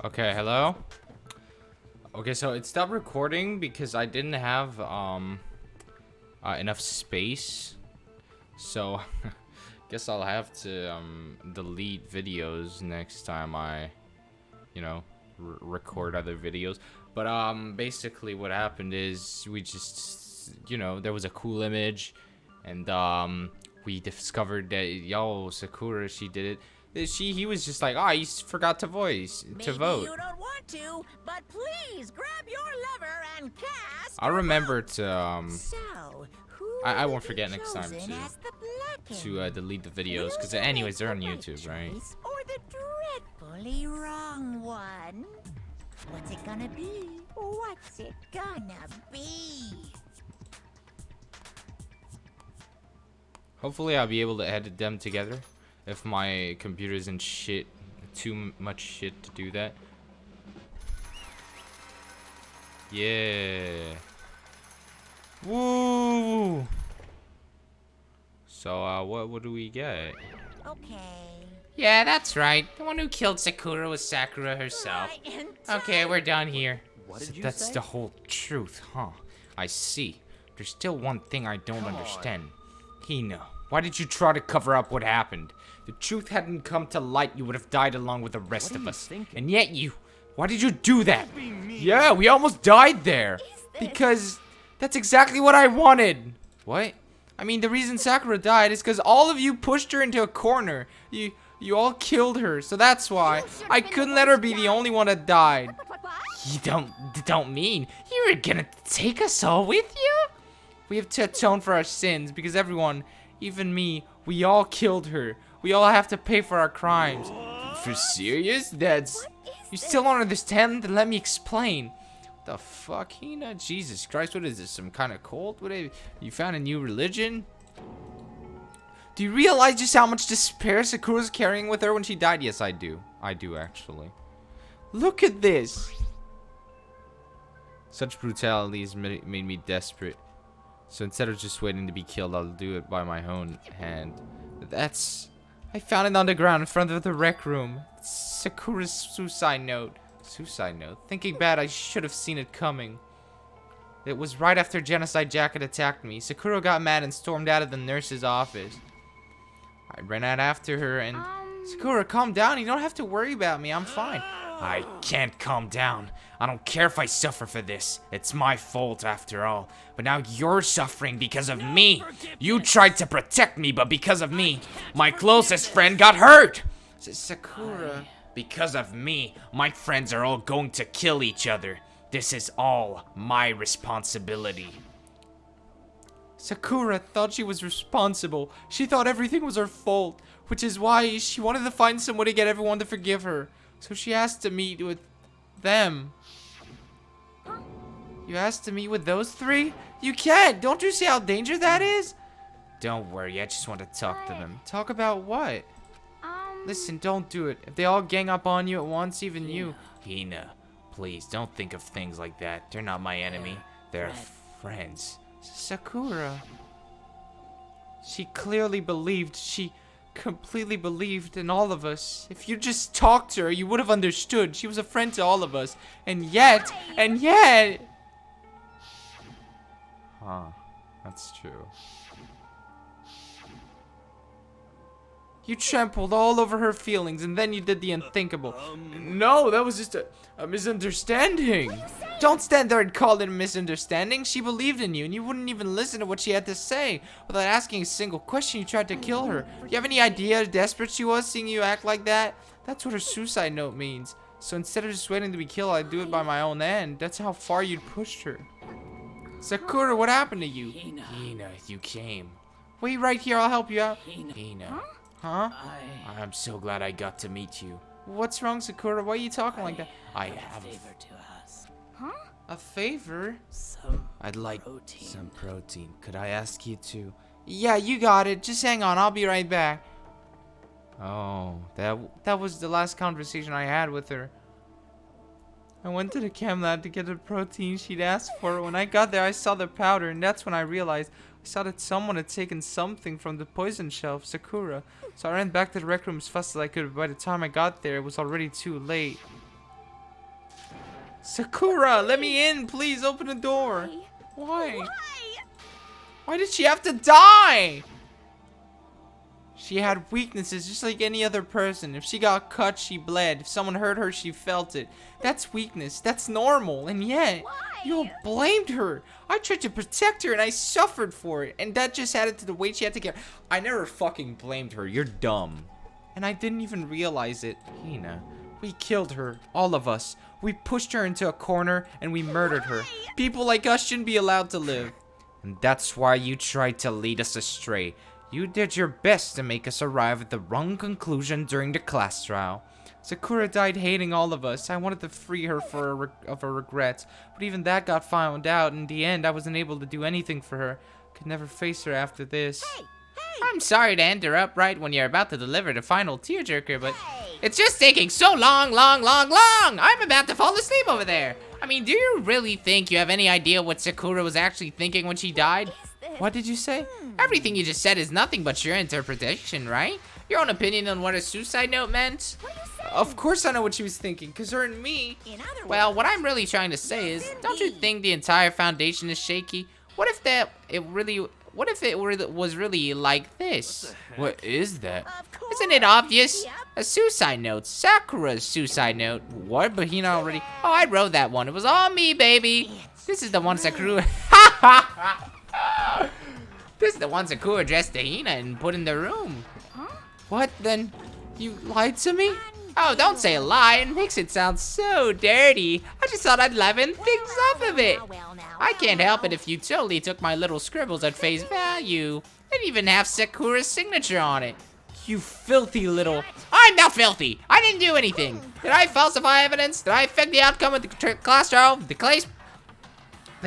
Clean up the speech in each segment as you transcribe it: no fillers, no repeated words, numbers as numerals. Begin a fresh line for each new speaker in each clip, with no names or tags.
Okay, hello? Okay, so it stopped recording because I didn't have enough space. So guess I'll have to delete videos next time I, record other videos. But basically what happened is we just, there was a cool image, and we discovered that Sakura, she did it. He was just like, he forgot to vote.
Maybe you don't want to, but please grab your lever and cast.
I'll remember to
So, who
I
will
won't
be
forget next time
chosen as the
to delete the videos, because anyways they're on YouTube, right?
Or the dreadfully wrong one? What's it gonna be? What's it gonna be?
Hopefully I'll be able to edit them together if my computer isn't too much shit to do that. Yeah. Woo! So what do we get?
Okay.
Yeah, that's right. The one who killed Sakura was Sakura herself. Okay, we're done here.
What did you
That's
say?
the whole truth, huh? I see. There's still one thing I don't understand. Hina, why did you try to cover up what happened? The truth hadn't come to light, you would have died along with the rest
What are
of
you
us.
thinking?
And yet why did you do that? Yeah, we almost died there. Because that's exactly what I wanted. What? I mean, the reason Sakura died is because all of you pushed her into a corner. You all killed her, so that's why. I couldn't let her be the only one that died. You don't mean you were gonna take us all with you? We have to atone for our sins because everyone, even me, we all killed her. We all have to pay for our crimes. For serious? You still don't understand? Then let me explain. The fuck, Hina? Jesus Christ, what is this? Some kind of cult? You found a new religion? Do you realize just how much despair Sakura's carrying with her when she died? Yes, I do. I do, actually. Look at this. Such brutality has made me desperate. So instead of just waiting to be killed, I'll do it by my own hand. I found it on the ground in front of the rec room. It's Sakura's suicide note. Suicide note? Thinking bad, I should have seen it coming. It was right after Genocide Jacket attacked me. Sakura got mad and stormed out of the nurse's office. I ran out after her and... Sakura, calm down. You don't have to worry about me. I'm fine. I can't calm down. I don't care if I suffer for this. It's my fault after all. But now you're suffering because of me. You tried to protect me, but because of me, my closest friend got hurt. Sakura, because of me, my friends are all going to kill each other. This is all my responsibility. Sakura thought she was responsible. She thought everything was her fault, which is why she wanted to find someone to get everyone to forgive her. So she asked to meet with them. You asked to meet with those three? You can't! Don't you see how dangerous that is? Don't worry, I just want to talk to them. Talk about what? Listen, don't do it. If they all gang up on you at once, even you. Hina, please, don't think of things like that. They're not my enemy. They're friends. Sakura. She clearly believed. She completely believed in all of us. If you just talked to her, you would have understood. She was a friend to all of us. And yet... Huh. That's true. You trampled all over her feelings, and then you did the unthinkable. No, that was just a misunderstanding. Don't stand there and call it a misunderstanding. She believed in you, and you wouldn't even listen to what she had to say. Without asking a single question, you tried to kill her. You have any idea how desperate she was seeing you act like that? That's what her suicide note means. So instead of just waiting to be killed, I'd do it by my own hand. That's how far you'd pushed her. Sakura, what happened to you? Hina, you came. Wait right here, I'll help you out. Hina. Huh? I'm so glad I got to meet you. What's wrong, Sakura? Why are you talking like that? I have a favor to us.
Huh?
A favor? I'd like some protein. Could I ask you to? Yeah, you got it. Just hang on. I'll be right back. Oh, that was the last conversation I had with her. I went to the chem lab to get the protein she'd asked for. When I got there, I saw the powder, and that's when I realized I saw that someone had taken something from the poison shelf, Sakura. So I ran back to the rec room as fast as I could, but by the time I got there, it was already too late. Sakura, let me in. Please open the door. Why? Why did she have to die? She had weaknesses just like any other person. If she got cut, she bled. If someone hurt her, she felt it. That's weakness. That's normal. And yet, you blamed her. I tried to protect her and I suffered for it. And that just added to the weight she had to get. I never fucking blamed her. You're dumb. And I didn't even realize it. Hina, we killed her. All of us. We pushed her into a corner and we murdered her. People like us shouldn't be allowed to live. And that's why you tried to lead us astray. You did your best to make us arrive at the wrong conclusion during the class trial. Sakura died hating all of us. I wanted to free her of her regrets, but even that got found out. In the end, I wasn't able to do anything for her. Could never face her after this. I'm sorry to interrupt right when you're about to deliver the final tearjerker, but it's just taking so long. I'm about to fall asleep over there. I mean, do you really think you have any idea what Sakura was actually thinking when she died? What did you say? Everything you just said is nothing but your interpretation, right? Your own opinion on what a suicide note meant? Of course I know what she was thinking, because her and me... Well, what I'm really trying to say is, don't you think the entire foundation is shaky? What if it was really like this? What is that? Isn't it obvious? A suicide note. Sakura's suicide note. What? But Hina already... Oh, I wrote that one. It was all me, baby. This is the one Sakura... This is the one Sakura dressed to Hina and put in the room. What? Then you lied to me? Oh, don't say lie. It makes it sound so dirty. I just thought I'd liven things up a bit. I can't help it if you totally took my little scribbles at face value. Didn't even have Sakura's signature on it. You filthy little... I'm not filthy. I didn't do anything. Did I falsify evidence? Did I affect the outcome of the class trial? The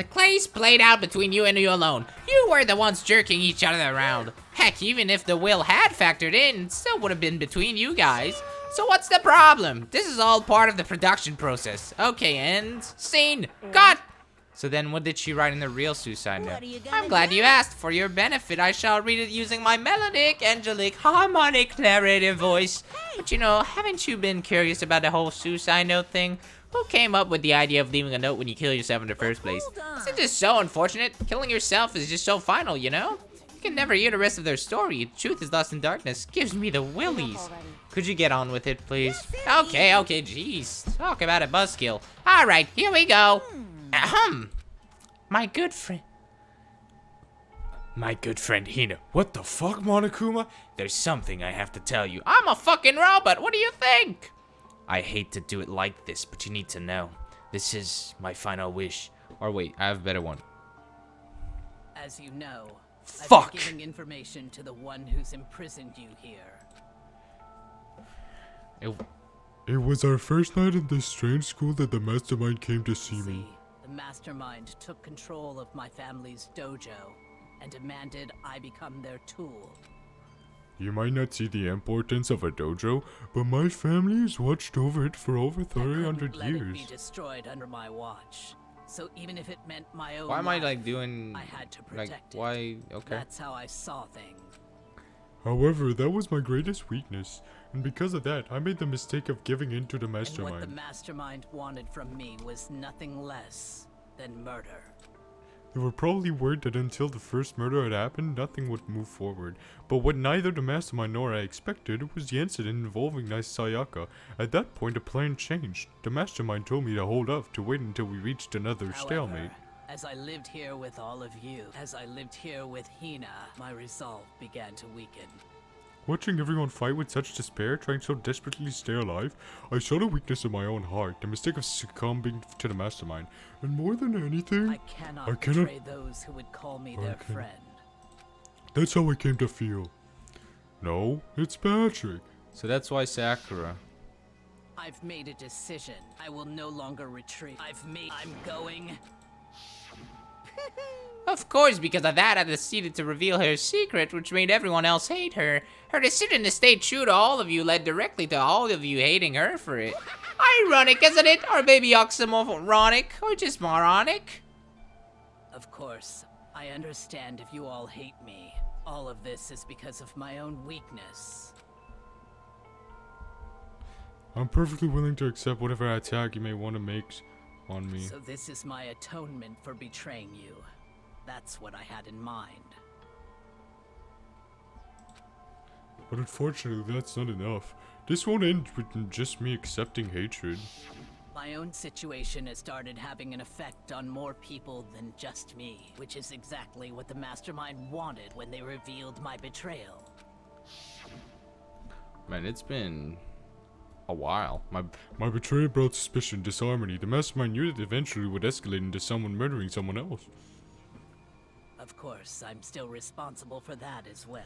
case played out between you and you alone. You were the ones jerking each other around. Heck, even if the will had factored in, it still would have been between you guys. So what's the problem? This is all part of the production process. Okay, and scene. Cut! So then what did she write in the real suicide note? I'm glad you asked. For your benefit, I shall read it using my melodic, angelic, harmonic, narrative voice. But you know, haven't you been curious about the whole suicide note thing? Who came up with the idea of leaving a note when you kill yourself in the first place? Isn't this so unfortunate? Killing yourself is just so final, you know? You can never hear the rest of their story. Truth is lost in darkness. Gives me the willies. Could you get on with it, please? Okay, jeez. Talk about a buzzkill. Alright, here we go. Ahem. My good friend Hina. What the fuck, Monokuma? There's something I have to tell you. I'm a fucking robot. What do you think? I hate to do it like this, but you need to know. This is my final wish. Or wait, I have a better one.
As you know,
fuck!
I've been giving information to the one who's imprisoned you here.
It was our first night in this strange school that the mastermind came to see me.
The mastermind took control of my family's dojo and demanded I become their tool.
You might not see the importance of a dojo, but my family has watched over it for over 300
let
years.
It be destroyed under my watch. So even if it meant my own
Why am I
life,
like doing...
I had to protect it.
Why? Okay.
That's how I saw things.
However, that was my greatest weakness, and because of that, I made the mistake of giving in to the
And what
mastermind.
the mastermind wanted from me was nothing less than murder.
They were probably worried that until the first murder had happened, nothing would move forward. But what neither the mastermind nor I expected was the incident involving Sayaka. At that point, the plan changed. The mastermind told me to hold off, to wait until we reached another stalemate.
As I lived here with all of you, as I lived here with Hina, my resolve began to weaken.
Watching everyone fight with such despair, trying so desperately to stay alive, I saw the weakness in my own heart, the mistake of succumbing to the mastermind. And more than anything,
I cannot betray those who would call me their friend.
That's how I came to feel. No, it's Patrick.
So that's why Sakura.
I've made a decision. I will no longer retreat. I'm going.
Of course, because of that, I decided to reveal her secret, which made everyone else hate her. Her decision to stay true to all of you led directly to all of you hating her for it. Ironic, isn't it? Or maybe oxymoronic, or just moronic?
Of course, I understand if you all hate me. All of this is because of my own weakness.
I'm perfectly willing to accept whatever attack you may want to make on me.
So this is my atonement for betraying you. That's what I had in mind.
But unfortunately, that's not enough. This won't end with just me accepting hatred.
My own situation has started having an effect on more people than just me, which is exactly what the mastermind wanted when they revealed my betrayal.
Man, it's been a while.
My betrayal brought suspicion, disharmony. The mastermind knew that eventually would escalate into someone murdering someone else.
Of course, I'm still responsible for that as well.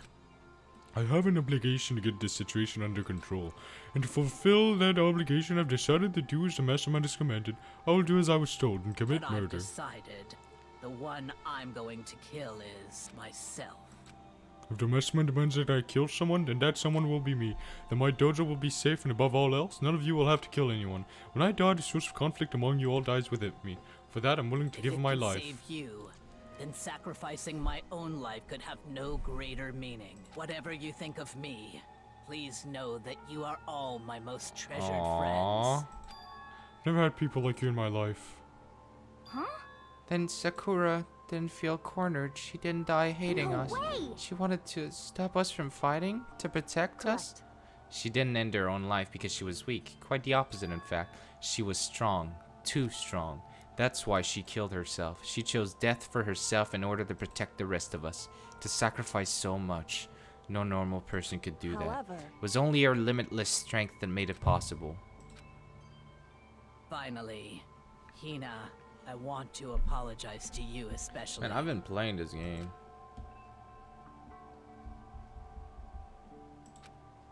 I have an obligation to get this situation under control, and to fulfill that obligation I've decided to do as the mastermind has commanded. I will do as I was told and commit
But
murder.
I've decided the one I'm going to kill is myself.
If the mastermind demands that I kill someone, then that someone will be me. Then my dojo will be safe, and above all else, none of you will have to kill anyone. When I die, the source of conflict among you all dies with me. For that, I'm willing to
If
give
it
my
could
life.
save you, then sacrificing my own life could have no greater meaning. Whatever you think of me, please know that you are all my most treasured friends.
Never had people like you in my life.
Then Sakura didn't feel cornered. She didn't die hating
No
us.
way.
She wanted to stop us from fighting, to protect us. She didn't end her own life because she was weak. Quite the opposite, in fact. She was strong. Too strong. That's why she killed herself. She chose death for herself in order to protect the rest of us. To sacrifice so much. No normal person could do that.
However,
It was only her limitless strength that made it possible.
Finally, Hina, I want to apologize to you especially.
Man, I've been playing this game.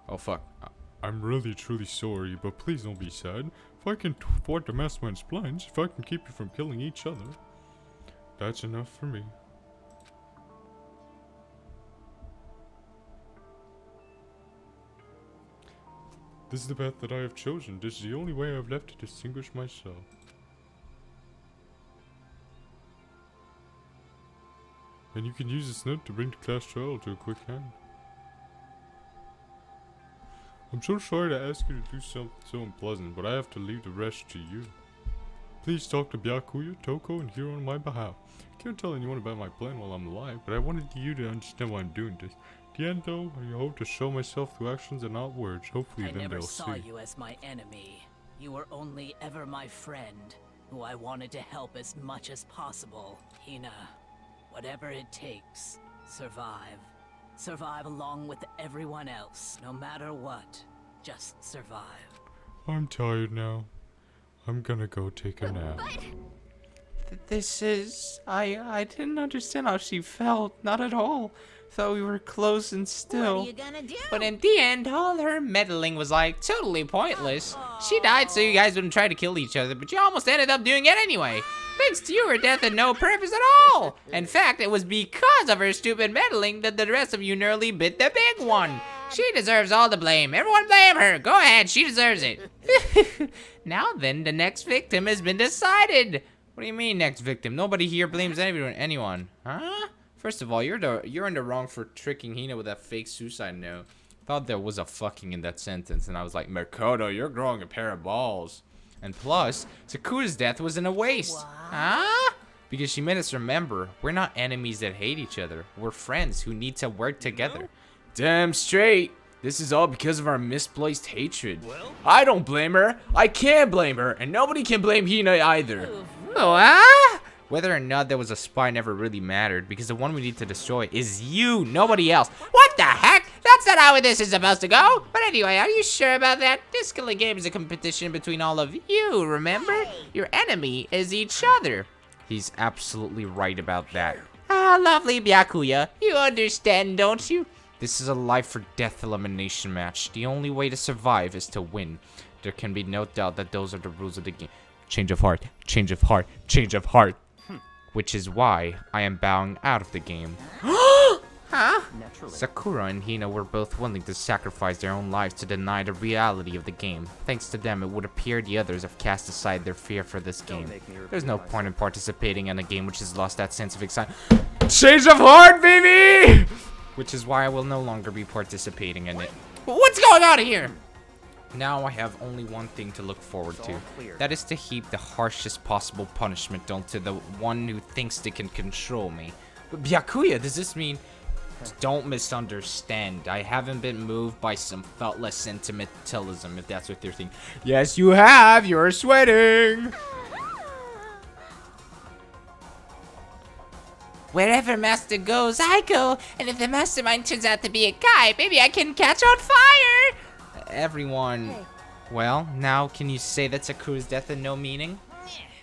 Oh fuck.
I'm really truly sorry, but please don't be sad. If I can thwart the mastermind's plans, if I can keep you from killing each other, that's enough for me. This is the path that I have chosen. This is the only way I've left to distinguish myself. And you can use this note to bring the class trial to a quick end. I'm so sorry to ask you to do something so unpleasant, but I have to leave the rest to you. Please talk to Byakuya, Toko, and Hiro on my behalf. I can't tell anyone about my plan while I'm alive, but I wanted you to understand why I'm doing this. At the end though, I hope to show myself through actions and not words. Hopefully
I
then
never
they'll
saw
see.
you as my enemy. You were only ever my friend, who I wanted to help as much as possible. Hina, whatever it takes, survive. Survive along with everyone else, no matter what. Just survive.
I'm tired now. I'm gonna go take a nap.
This is... I didn't understand how she felt. Not at all. Thought we were close and
what
still.
are you gonna do?
But in the end, all her meddling was like totally pointless. She died so you guys wouldn't try to kill each other, but you almost ended up doing it anyway. Thanks to you, her death had no purpose at all. In fact, it was because of her stupid meddling that the rest of you nearly bit the big one. She deserves all the blame. Everyone blame her. Go ahead, she deserves it. Now then, the next victim has been decided. What do you mean, next victim? Nobody here blames anyone. Huh? First of all, you're in the wrong for tricking Hina with that fake suicide note. Thought there was a fucking in that sentence, and I was like, Makoto, you're growing a pair of balls. And plus, Sakura's death wasn't a waste. Huh? Because she made us remember, we're not enemies that hate each other. We're friends who need to work together. Damn straight. This is all because of our misplaced hatred. I don't blame her. I can't blame her. And nobody can blame Hina either. Whether or not there was a spy never really mattered, because the one we need to destroy is you, nobody else. What the heck? That's not how this is supposed to go. But anyway, are you sure about that? This killing game is a competition between all of you, remember? Your enemy is each other. He's absolutely right about that. Ah, lovely Byakuya. You understand, don't you? This is a life or death elimination match. The only way to survive is to win. There can be no doubt that those are the rules of the game. Change of heart, change of heart, change of heart. Which is why I am bowing out of the game. Huh? Sakura and Hina were both willing to sacrifice their own lives to deny the reality of the game. Thanks to them, it would appear the others have cast aside their fear for this game. There's no point in participating in a game which has lost that sense of excitement. Change of heart, baby! Which is why I will no longer be participating in it. What's going on here? Now I have only one thing to look forward to. That is to heap the harshest possible punishment onto the one who thinks they can control me. But Byakuya, does this mean... Don't misunderstand. I haven't been moved by some thoughtless sentimentalism, if that's what they're thinking. Yes, you have. You're sweating.
Wherever Master goes, I go. And if the mastermind turns out to be a guy, maybe I can catch on fire.
Everyone... Well, now can you say that Sakura's death had no meaning?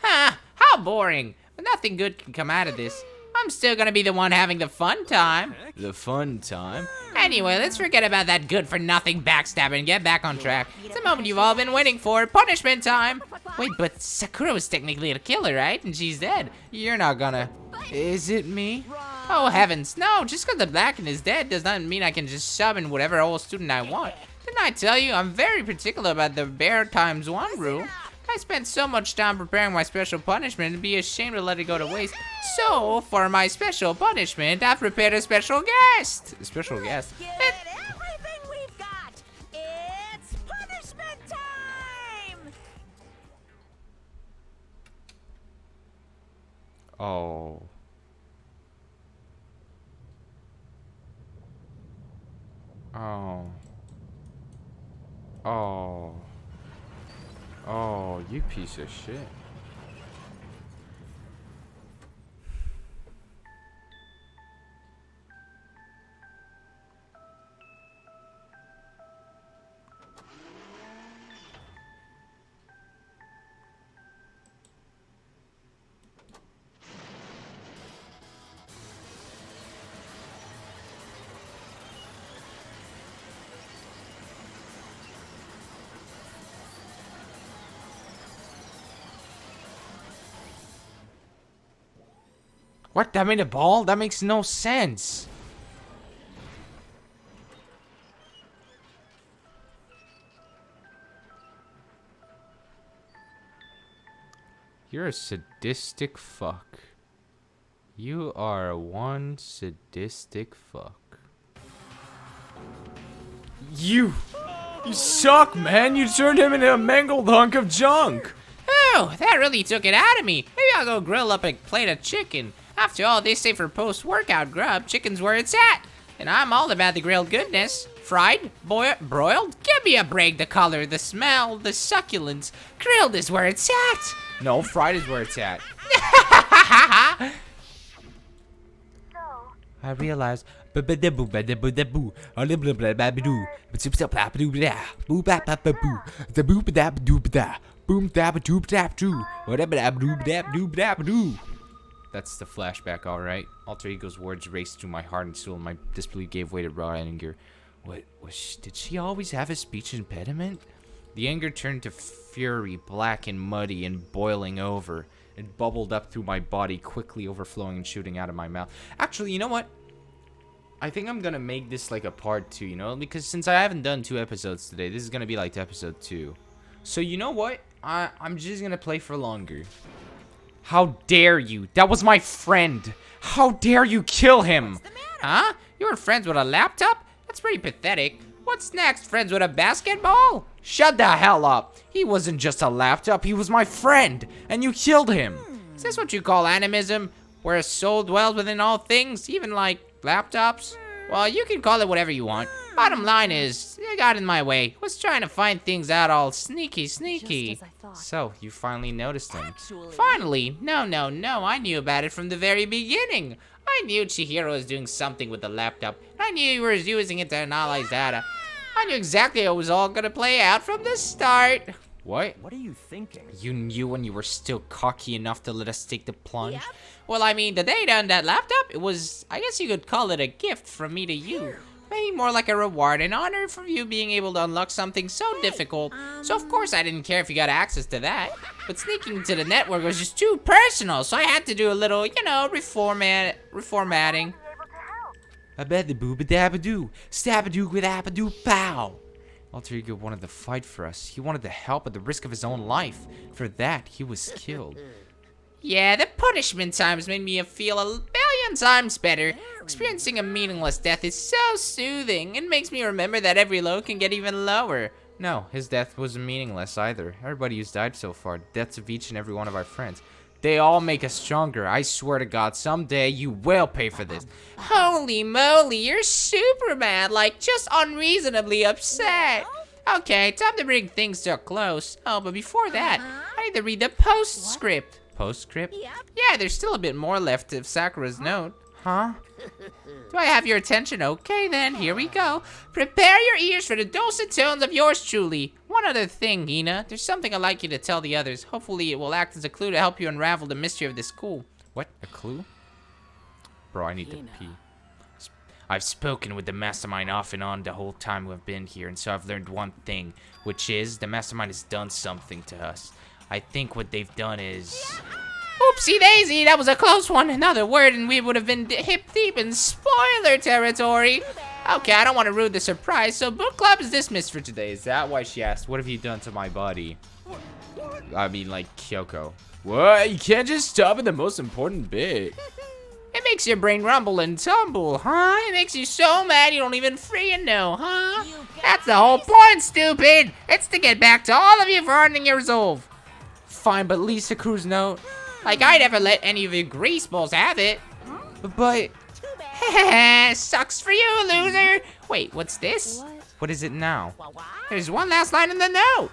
Ha! How boring. But nothing good can come out of this. I'm still gonna be the one having the fun time.
The fun time?
Anyway, let's forget about that good-for-nothing backstabber and get back on track. It's the moment you've all been waiting for. Punishment time. Wait, but Sakura was technically the killer, right? And she's dead.
You're not gonna... Is it me?
Oh, heavens. No, just because the Blackened is dead does not mean I can just summon whatever old student I want. Didn't I tell you? I'm very particular about the bear times 1 rule. I spent so much time preparing my special punishment and be ashamed to let it go to waste. So, for my special punishment, I've prepared a special guest.
A special guest?
Get everything we've got. It's punishment time.
Oh. Oh. Oh. Oh, you piece of shit. What? That made a ball? That makes no sense. You're a sadistic fuck. You are one sadistic fuck. You suck, man. You turned him into a mangled hunk of junk.
Oh, that really took it out of me. Maybe I'll go grill up a plate of chicken. After all, they say for post-workout grub, chicken's where it's at. And I'm all about the grilled goodness. Fried, broiled, give me a break. The color, the smell, the succulence. Grilled is where it's at.
No, fried is where it's at. I realize. That's the flashback, alright. Alter Ego's words raced through my heart and soul, and my disbelief gave way to raw anger. Did she always have a speech impediment? The anger turned to fury, black and muddy and boiling over. It bubbled up through my body, quickly overflowing and shooting out of my mouth. Actually, you know what? I think I'm gonna make this like a part 2, you know? Because since I haven't done 2 episodes today, this is gonna be like episode 2. So you know what? I'm just gonna play for longer. How dare you? That was my friend. How dare you kill him?
Huh? You were friends with a laptop? That's pretty pathetic. What's next? Friends with a basketball?
Shut the hell up. He wasn't just a laptop. He was my friend. And you killed him.
Is this what you call animism? Where a soul dwells within all things, even like laptops? Well, you can call it whatever you want. Bottom line is, you got in my way. Was trying to find things out all sneaky.
So, you finally noticed him.
Finally? No. I knew about it from the very beginning. I knew Chihiro was doing something with the laptop. I knew he was using it to analyze data. I knew exactly how it was all gonna play out from the start.
What?
What are you thinking?
You knew when you were still cocky enough to let us take the plunge?
Yep.
Well, I mean, the data on that laptop, it was, I guess you could call it a gift from me to you. Maybe more like a reward and honor for you being able to unlock something so difficult. So of course I didn't care if you got access to that. But sneaking into the network was just too personal, so I had to do a little, you know, reformatting.
Abadaboo-badabadoo, stabadoo-badabadoo, pow. Alter Ego wanted to fight for us. He wanted to help at the risk of his own life. For that, he was killed.
Yeah, the punishment times made me feel a billion times better. Experiencing a meaningless death is so soothing. It makes me remember that every low can get even lower.
No, his death was meaningless either. Everybody who's died so far, deaths of each and every one of our friends. They all make us stronger. I swear to God, someday you will pay for this.
Holy moly, you're super mad, like just unreasonably upset. Okay, time to bring things to a close. Oh, but before that, I need to read the postscript.
Postscript?
Yep.
Yeah, there's still a bit more left of Sakura's note.
Huh?
Do I have your attention? Okay then, here we go. Prepare your ears for the dulcet tones of yours truly. One other thing, Hina. There's something I'd like you to tell the others. Hopefully it will act as a clue to help you unravel the mystery of this school.
What? A clue? Bro, I need to
Hina.
pee. I've spoken with the mastermind off and on the whole time we've been here, and so I've learned one thing, which is the mastermind has done something to us. I think what they've done is...
Oopsie daisy, that was a close one. Another word and we would have been hip deep in spoiler territory. Okay, I don't want to ruin the surprise, so book club is dismissed for today.
Is that why she asked, what have you done to my body? I mean, like, Kyoko. What? You can't just stop at the most important bit.
It makes your brain rumble and tumble, huh? It makes you so mad you don't even freaking know, huh? That's the whole point, stupid! It's to get back to all of you for hardening your resolve.
Fine, but Lisa Cruz note.
Like I'd ever let any of you greaseballs have it.
But...
Sucks for you, loser! Wait, what's this?
what is it now?
There's one last line in the note.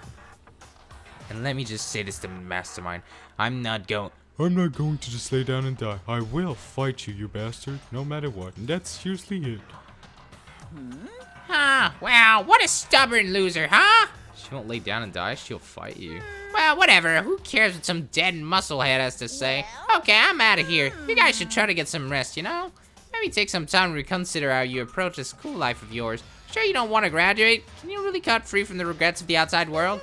And let me just say this to Mastermind. I'm not going...
I'm not going to just lay down and die. I will fight you, you bastard, no matter what. And that's seriously it.
Huh, wow, what a stubborn loser, huh?
She won't lay down and die, she'll fight you.
Well, whatever. Who cares what some dead musclehead has to say? Okay, I'm out of here. You guys should try to get some rest, you know? Maybe take some time to reconsider how you approach this school life of yours. Sure you don't want to graduate? Can you really cut free from the regrets of the outside world?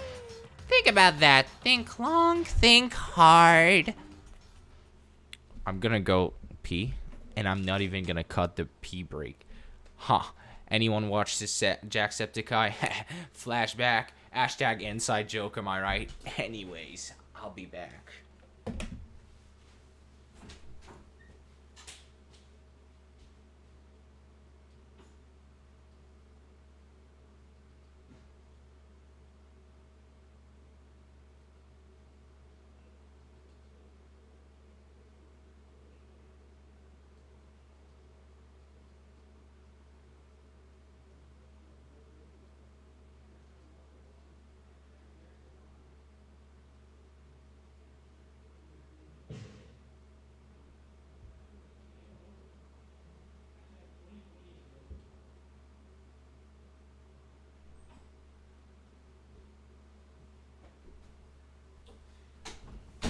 Think about that. Think long, think hard.
I'm gonna go pee, and I'm not even gonna cut the pee break. Huh. Anyone watch this Jacksepticeye? Flashback. Hashtag inside joke, am I right? Anyways, I'll be back.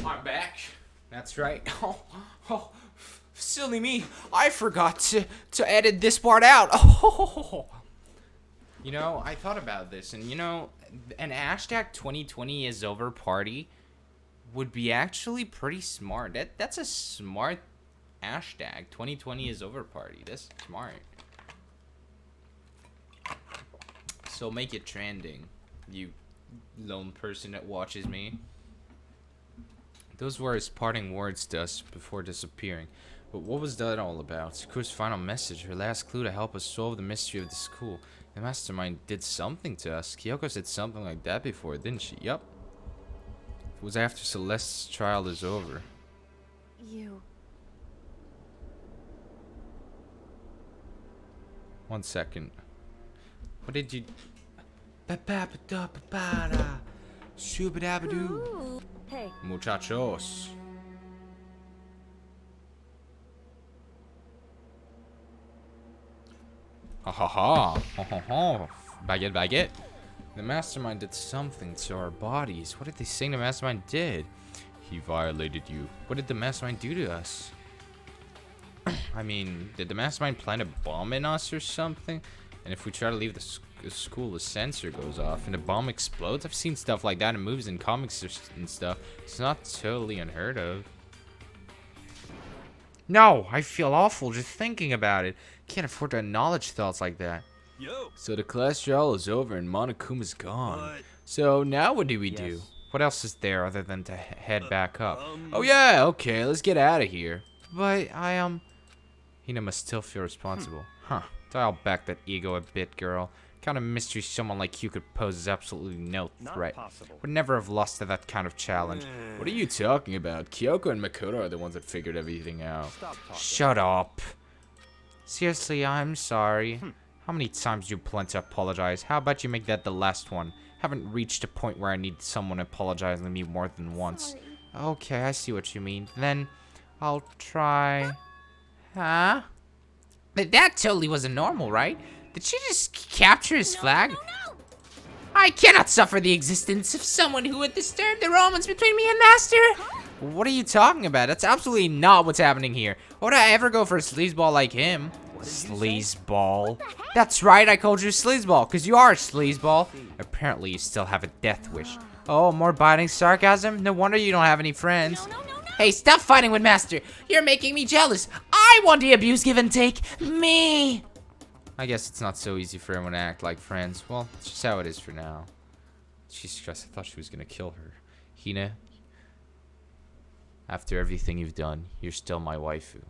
I'm back. That's right. Oh, silly me. I forgot to edit this part out. Oh. You know, I thought about this, and you know, an hashtag 2020 is over party would be actually pretty smart. That's a smart hashtag. 2020 is over party. That's smart. So make it trending, you lone person that watches me. Those were his parting words to us before disappearing. But what was that all about? Sakura's final message, her last clue to help us solve the mystery of the school. The mastermind did something to us. Kyoko said something like that before, didn't she? Yup. It was after Celeste's trial is over.
You.
1 second. What did you... Shubidabadoo.
Hey.
Muchachos. Ha ha ha. Ha ha ha. Baguette, baguette. The mastermind did something to our bodies. What did they say the mastermind did? He violated you. What did the mastermind do to us? I mean, did the mastermind plant a bomb in us or something? And if we try to leave the school, the sensor goes off and the bomb explodes? I've seen stuff like that in movies and comics and stuff. It's not totally unheard of. No, I feel awful just thinking about it. Can't afford to acknowledge thoughts like that.
Yo.
So the class trial is over and Monokuma's gone. So now what do we do? What else is there other than to head back up? Oh yeah, okay, let's get out of here. But Hina must still feel responsible. Huh. Dial back that ego a bit, girl. Kind of mystery someone like you could pose is absolutely no
Not
threat.
possible.
Would never have lost to that kind of challenge. What are you talking about? Kyoko and Makoto are the ones that figured everything out.
Stop talking.
Shut up. Seriously, I'm sorry. How many times do you plan to apologize? How about you make that the last one? Haven't reached a point where I need someone apologizing to me more than once. Okay, I see what you mean. Then I'll try. Huh?
That totally wasn't normal, right? Did she just capture his flag? I cannot suffer the existence of someone who would disturb the romance between me and Master.
What are you talking about? That's absolutely not what's happening here. Why would I ever go for a sleazeball like him? Sleazeball? That's right, I called you a sleazeball, because you are a sleazeball. Apparently, you still have a death wish. Oh, more biting sarcasm? No wonder you don't have any friends.
Hey, stop fighting with Master. You're making me jealous. I want the abuse give and take. Me.
I guess it's not so easy for everyone to act like friends. Well, it's just how it is for now. Jesus Christ, I thought she was gonna kill her. Hina, after everything you've done, you're still my waifu.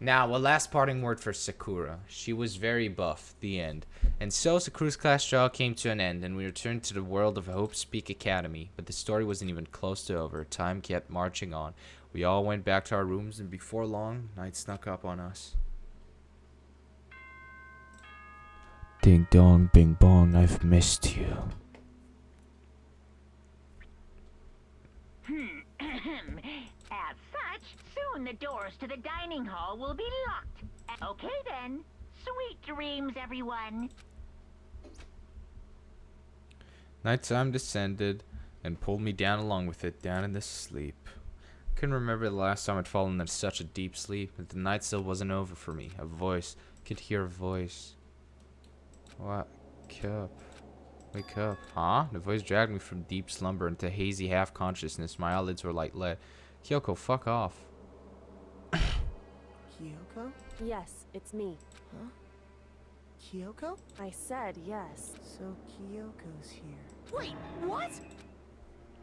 Now, a last parting word for Sakura. She was very buff. The end. And so Sakura's class trial came to an end, and we returned to the world of Hope Speak Academy. But the story wasn't even close to over. Time kept marching on. We all went back to our rooms, and before long, night snuck up on us. Ding dong, bing bong, I've missed you.
As such, soon the doors to the dining hall will be locked. Okay then. Sweet dreams, everyone.
Nighttime descended and pulled me down along with it, down into sleep. Couldn't remember the last time I'd fallen into such a deep sleep, but the night still wasn't over for me. A voice. Could hear a voice. What? Wake up. Wake up. Huh? The voice dragged me from deep slumber into hazy half-consciousness. My eyelids were like lead. Kyoko, fuck off.
Kyoko?
Yes, it's me.
Huh? Kyoko?
I said yes.
So Kyoko's here.
Wait, what?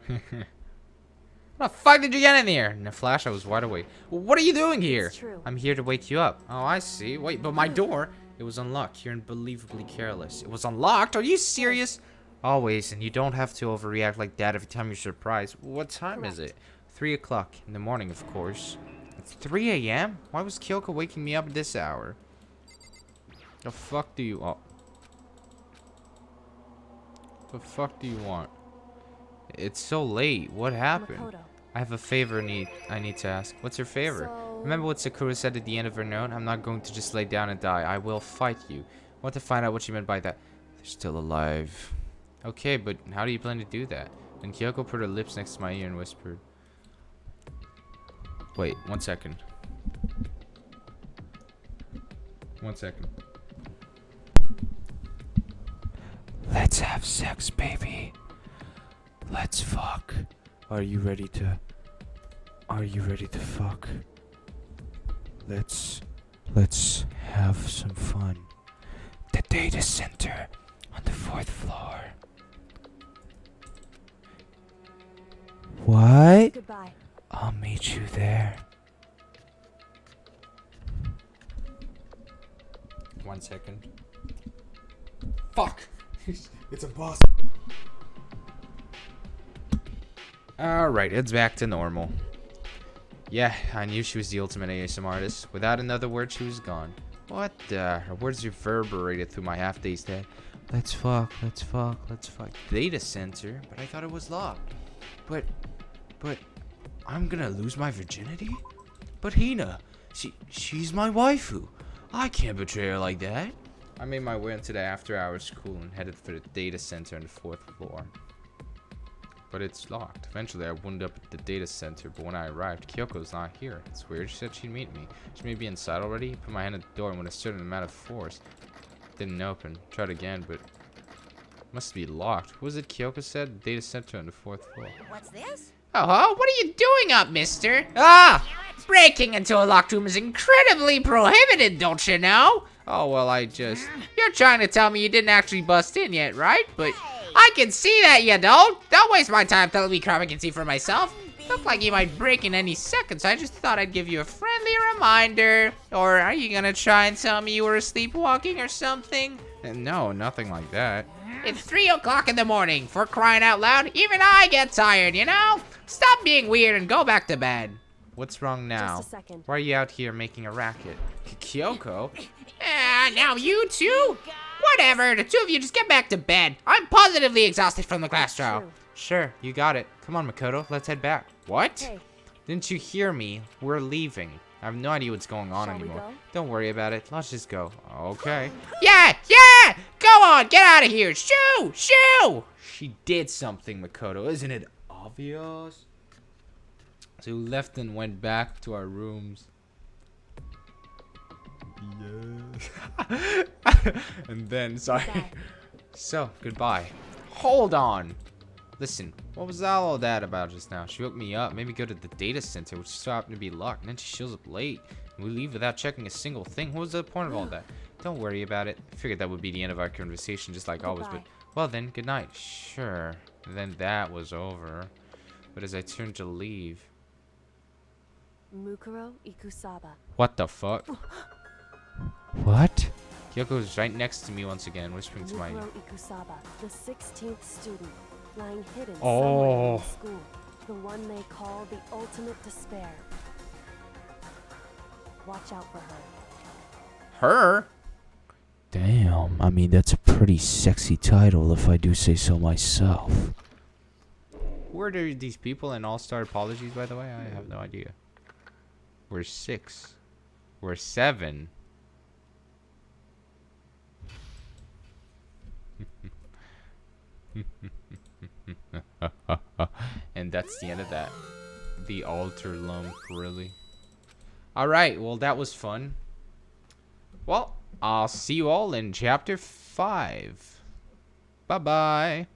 How the fuck did you get in here? In a flash, I was wide awake. What are you doing here?
It's true.
I'm here to wake you up. Oh, I see. Wait, but my door, it was unlocked. You're unbelievably careless. It was unlocked? Are you serious? Always, and you don't have to overreact like that every time you're surprised. What time is it? 3 o'clock in the morning, of course. It's 3 a.m.? Why was Kyoko waking me up at this hour? The fuck do you want? The fuck do you want? It's so late. What happened?
Makoto.
I have a favor I need to ask. What's your favor?
So-
Remember what Sakura said at the end of her note? I'm not going to just lay down and die. I will fight you. I want to find out what she meant by that. They're still alive. Okay, but how do you plan to do that? And Kyoko put her lips next to my ear and whispered. Wait, 1 second. 1 second. Let's have sex, baby. Let's fuck. Are you ready to fuck? Let's have some fun. The data center on the 4th floor. What?
Goodbye.
I'll meet you there. 1 second. Fuck! It's impossible. Alright, it's back to normal. Yeah, I knew she was the ultimate ASMR artist. Without another word, she was gone. What the? Her words reverberated through my half-dazed head. Let's fuck, let's fuck, let's fuck. Data center? But I thought it was locked. But, I'm gonna lose my virginity? But Hina, she's my waifu. I can't betray her like that. I made my way into the after-hours school and headed for the data center on the 4th floor. But it's locked. Eventually, I wound up at the data center, but when I arrived, Kyoko's not here. It's weird. She said she'd meet me. She may be inside already. Put my hand at the door, and with a certain amount of force, didn't open. Tried again, but must be locked. What was it Kyoko said? Data center on the 4th floor.
What's this?
Oh, what are you doing up, mister? Ah! Breaking into a locked room is incredibly prohibited, don't you know?
Oh, well, I just...
You're trying to tell me you didn't actually bust in yet, right? But I can see that you don't. Don't waste my time telling me crap I can see for myself. Look like you might break in any second, so I just thought I'd give you a friendly reminder. Or are you gonna try and tell me you were sleepwalking or something?
No, nothing like that.
It's 3 o'clock in the morning, for crying out loud. Even I get tired, you know? Stop being weird and go back to bed.
What's wrong now?
Just a second.
Why are you out here making a racket? Kyoko?
Now you two? Whatever, the two of you just get back to bed. I'm positively exhausted from the class trial.
True.
Sure, you got it. Come on, Makoto, let's head back. What?
Hey,
Didn't you hear me? We're leaving. I have no idea what's going on
Shall we
anymore.
go?
Don't worry about it. Let's just go. Okay.
Yeah! Go on, get out of here. Shoo! Shoo!
She did something, Makoto. Isn't it obvious? So we left and went back to our rooms. Yes. And then, sorry.
Goodbye.
So, goodbye. Hold on. Listen, what was all that about just now? She woke me up, made me go to the data center, which so happened to be locked, and then she shows up late. And we leave without checking a single thing. What was the point of all that? Don't worry about it. I figured that would be the end of our conversation, just like always, but...
Goodbye.
Well then, good night. Sure. And then that was over. But as I turned to leave...
Mukuro Ikusaba.
What the fuck? What? Kyoko was right next to me once again, whispering to my...
Mukuro Ikusaba, the 16th student, lying hidden
Oh.
somewhere in the school. The one they call the ultimate despair. Watch out for her.
Her?
Damn, I mean, that's a pretty sexy title if I do say so myself.
Who are these people in All-Star Apologies, by the way? I have no idea. We're 6. We're 7. And that's the end of that. The altar lump, really. Alright, well, that was fun. Well, I'll see you all in chapter 5. Bye-bye.